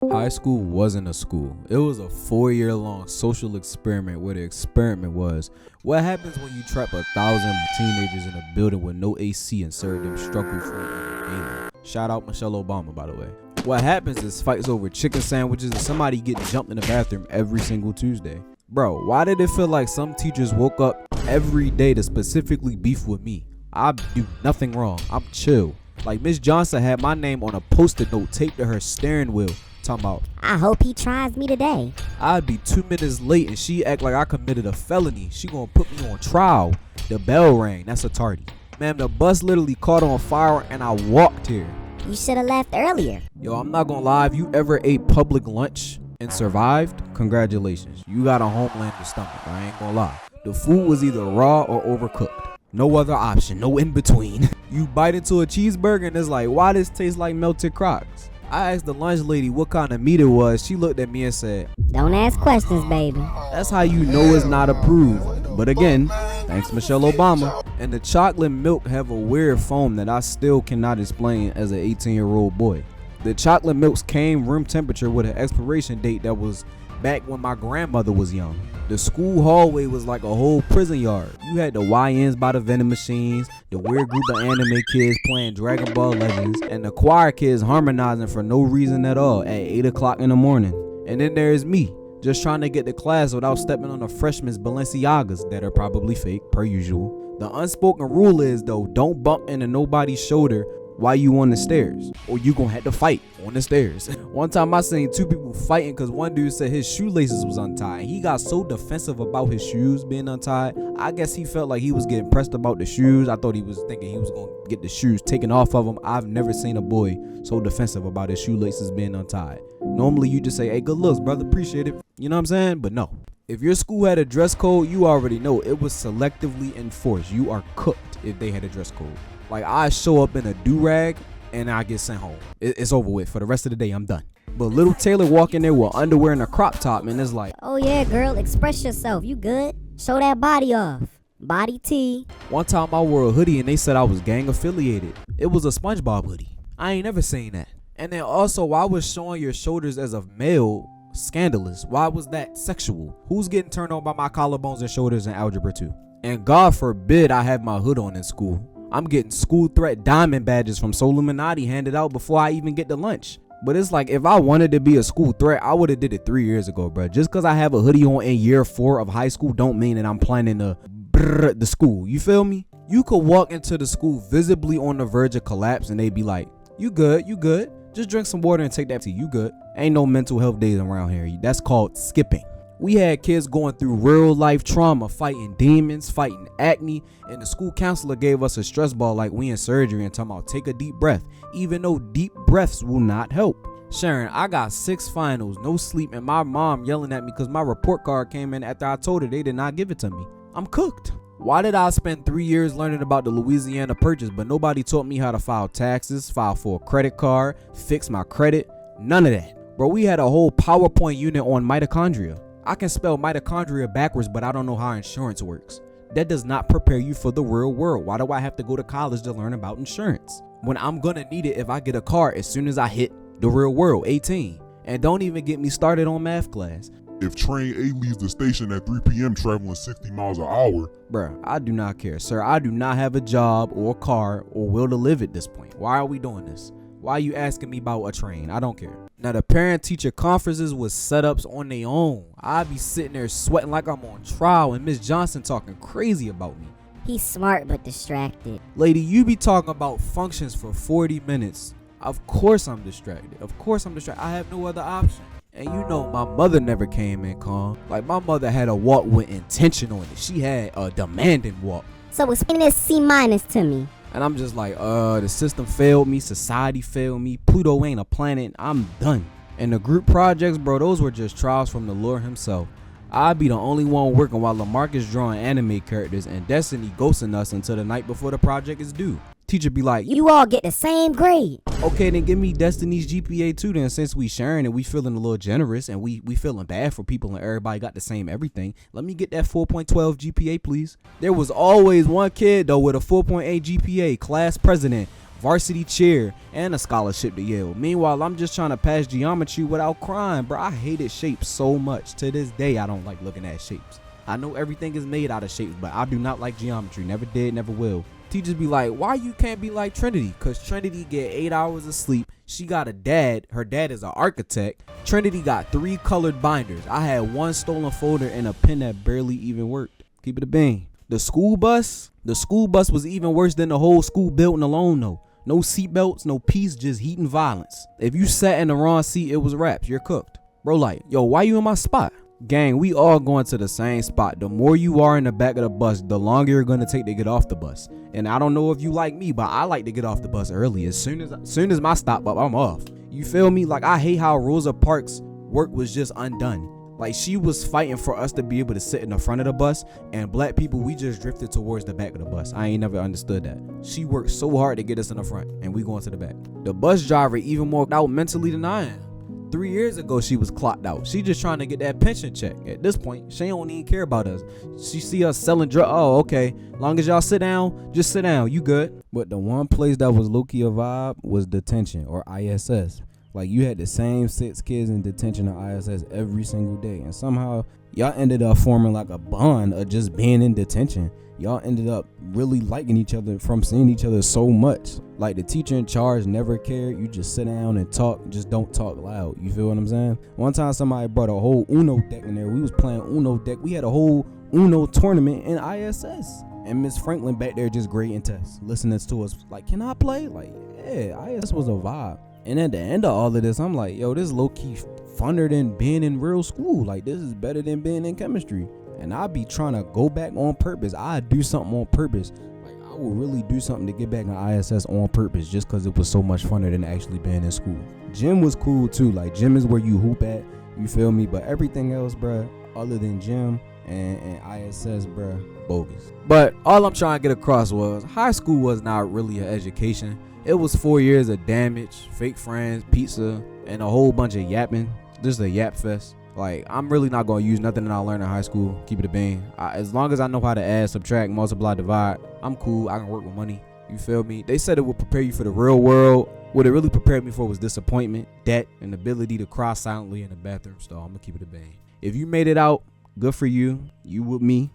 High school wasn't a school. It was a 4-year-long social experiment where the experiment was, what happens when you trap 1,000 teenagers in a building with no AC and serve them struggle food daily? Shout out Michelle Obama, by the way. What happens is fights over chicken sandwiches and somebody getting jumped in the bathroom every single Tuesday. Bro, why did it feel like some teachers woke up every day to specifically beef with me? I do nothing wrong. I'm chill. Like Miss Johnson had my name on a post-it note taped to her steering wheel. Talking about, I hope he tries me today. I'd be 2 minutes late and she act like I committed a felony. She gonna put me on trial. The bell rang. That's a tardy. Ma'am, the bus literally caught on fire and I walked here. You should have left earlier. Yo, I'm not gonna lie. If you ever ate public lunch and survived, congratulations. You got a Homelander stomach. I ain't gonna lie. The food was either raw or overcooked. No other option. No in between. You bite into a cheeseburger and it's like, why does this taste like melted Crocs? I asked the lunch lady what kind of meat it was. She looked at me and said, Don't ask questions, baby. that's how you know it's not approved. But again, thanks Michelle Obama. And the chocolate milk have a weird foam that I still cannot explain as an 18-year-old boy. The chocolate milks came room temperature with an expiration date that was back when my grandmother was young. The school hallway was like a whole prison yard. You had the YNs by the vending machines, the weird group of anime kids playing Dragon Ball Legends, and the choir kids harmonizing for no reason at all at 8 o'clock in the morning. And then there's me, just trying to get to class without stepping on a freshman's Balenciagas that are probably fake, per usual. The unspoken rule is though, don't bump into nobody's shoulder while you on the stairs, or you gonna have to fight on the stairs. One time I seen two people fighting because one dude said his shoelaces was untied. He got so defensive about his shoes being untied. I guess he felt like he was getting pressed about the shoes. I thought he was thinking he was gonna get the shoes taken off of him. I've never seen a boy so defensive about his shoelaces being untied. Normally you just say, hey, good looks, brother, appreciate it. You know what I'm saying? But no. If your school had a dress code, you already know it was selectively enforced. You are cooked if they had a dress code. Like, I show up in a do-rag and I get sent home. It's over with. For the rest of the day, I'm done. But little Taylor walk in there with underwear and a crop top, and it's like, Oh yeah, girl, express yourself. You good? Show that body off. Body T. one time I wore a hoodie and they said I was gang affiliated. It was a SpongeBob hoodie. I ain't never seen that. And then also, why was showing your shoulders as a male scandalous? Why was that sexual? Who's getting turned on by my collarbones and shoulders in algebra 2? And God forbid I have my hood on in school. I'm getting school threat diamond badges from Soluminati handed out before I even get to lunch. But it's like, if I wanted to be a school threat, I would have did it 3 years ago, bro. Just because I have a hoodie on in year 4 of high school don't mean that I'm planning to the school. You feel me? You could walk into the school visibly on the verge of collapse and they'd be like, you good, you good. Just drink some water and take that tea. You good. Ain't no mental health days around here. That's called skipping. We had kids going through real life trauma, fighting demons, fighting acne, and the school counselor gave us a stress ball like we in surgery and talking about take a deep breath, even though deep breaths will not help. Sharon, I got 6 finals, no sleep, and my mom yelling at me because my report card came in after I told her they did not give it to me. I'm cooked. Why did I spend 3 years learning about the Louisiana Purchase, but nobody taught me how to file taxes, file for a credit card, fix my credit? None of that. Bro, we had a whole PowerPoint unit on mitochondria. I can spell mitochondria backwards, but I don't know how insurance works. That does not prepare you for the real world. Why do I have to go to college to learn about insurance when I'm gonna need it if I get a car as soon as I hit the real world, 18? And don't even get me started on math class. If train A leaves the station at 3 p.m. traveling 60 miles an hour. Bruh, I do not care. Sir, I do not have a job or a car or will to live at this point. Why are we doing this? Why are you asking me about a train? I don't care. Now, the parent-teacher conferences was setups on their own. I be sitting there sweating like I'm on trial and Miss Johnson talking crazy about me. He's smart but distracted. Lady, you be talking about functions for 40 minutes. Of course I'm distracted. Of course I'm distracted. I have no other option. And you know my mother never came in calm. Like, my mother had a walk with intention on it. She had a demanding walk. So explain this C- to me. And I'm just like, the system failed me, society failed me, Pluto ain't a planet, I'm done. And the group projects, bro, those were just trials from the Lord himself. I'd be the only one working while Lamarcus drawing anime characters and Destiny ghosting us until the night before the project is due. Teacher be like, You all get the same grade. Okay, then give me Destiny's GPA too then, since we sharing and we feeling a little generous and we feeling bad for people and everybody got the same everything. Let me get that 4.12 GPA, please. There was always one kid though with a 4.8 GPA, class president, varsity cheer, and a scholarship to Yale. Meanwhile, I'm just trying to pass geometry without crying, bro. I hated shapes so much. To this day, I don't like looking at shapes. I know everything is made out of shapes, but I do not like geometry. Never did, never will. Teachers be like, why you can't be like Trinity? Because Trinity get 8 hours of sleep. She got a dad. Her dad is an architect. Trinity got 3 colored binders. I had 1 stolen folder and a pen that barely even worked. Keep it a bean. The school bus was even worse than the whole school building alone though. No seatbelts, no peace, just heat and violence. If you sat in the wrong seat, it was raps. You're cooked. Bro, like, yo, why you in my spot? Gang, we all going to the same spot. The more you are in the back of the bus, the longer you're going to take to get off the bus. And I don't know if you like me, but I like to get off the bus early. As soon as my stop up, I'm off. You feel me? Like, I hate how Rosa Parks' work was just undone. Like, she was fighting for us to be able to sit in the front of the bus, and black people, we just drifted towards the back of the bus. I ain't never understood that. She worked so hard to get us in the front, and we going to the back. The bus driver even more out mentally than I am. 3 years ago, she was clocked out. She just trying to get that pension check. At this point, she don't even care about us. She see us selling drugs. Oh, okay. Long as y'all sit down, just sit down. You good. But the one place that was low-key a vibe was detention, or ISS. Like, you had the same 6 kids in detention or ISS every single day. And somehow, y'all ended up forming like a bond of just being in detention. Y'all ended up really liking each other from seeing each other so much. Like, the teacher in charge never cared. You just sit down and talk. Just don't talk loud. You feel what I'm saying? One time somebody brought a whole Uno deck in there. We was playing Uno deck. We had a whole Uno tournament in ISS. And Miss Franklin back there just grading tests, listening to us. Like, can I play? Like, yeah, ISS was a vibe. And at the end of all of this, I'm like, yo, this low-key funner than being in real school. Like, this is better than being in chemistry. And I'll be trying to go back on purpose. I do something on purpose. Like, I will really do something to get back in ISS on purpose just because it was so much funner than actually being in school. Gym was cool too. Like, gym is where you hoop at. You feel me? But everything else, bruh, other than gym and ISS, bruh, bogus. But all I'm trying to get across was high school was not really an education. It was 4 years of damage, fake friends, pizza, and a whole bunch of yapping. Just a yap fest. Like, I'm really not going to use nothing that I learned in high school. Keep it a bean. As long as I know how to add, subtract, multiply, divide, I'm cool. I can work with money. You feel me? They said it would prepare you for the real world. What it really prepared me for was disappointment, debt, and the ability to cry silently in the bathroom stall. I'm going to keep it a bean. If you made it out, good for you. You with me.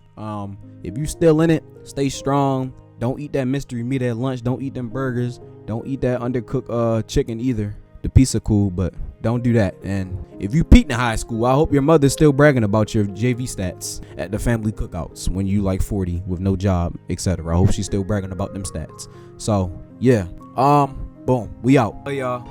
If you still in it, stay strong. Don't eat that mystery meat at lunch. Don't eat them burgers. Don't eat that undercooked chicken either. The pizza cool, but don't do that. And if you peaked in high school, I hope your mother's still bragging about your JV stats at the family cookouts when you like 40 with no job, etc. I hope she's still bragging about them stats. So yeah, boom, we out. Hey y'all.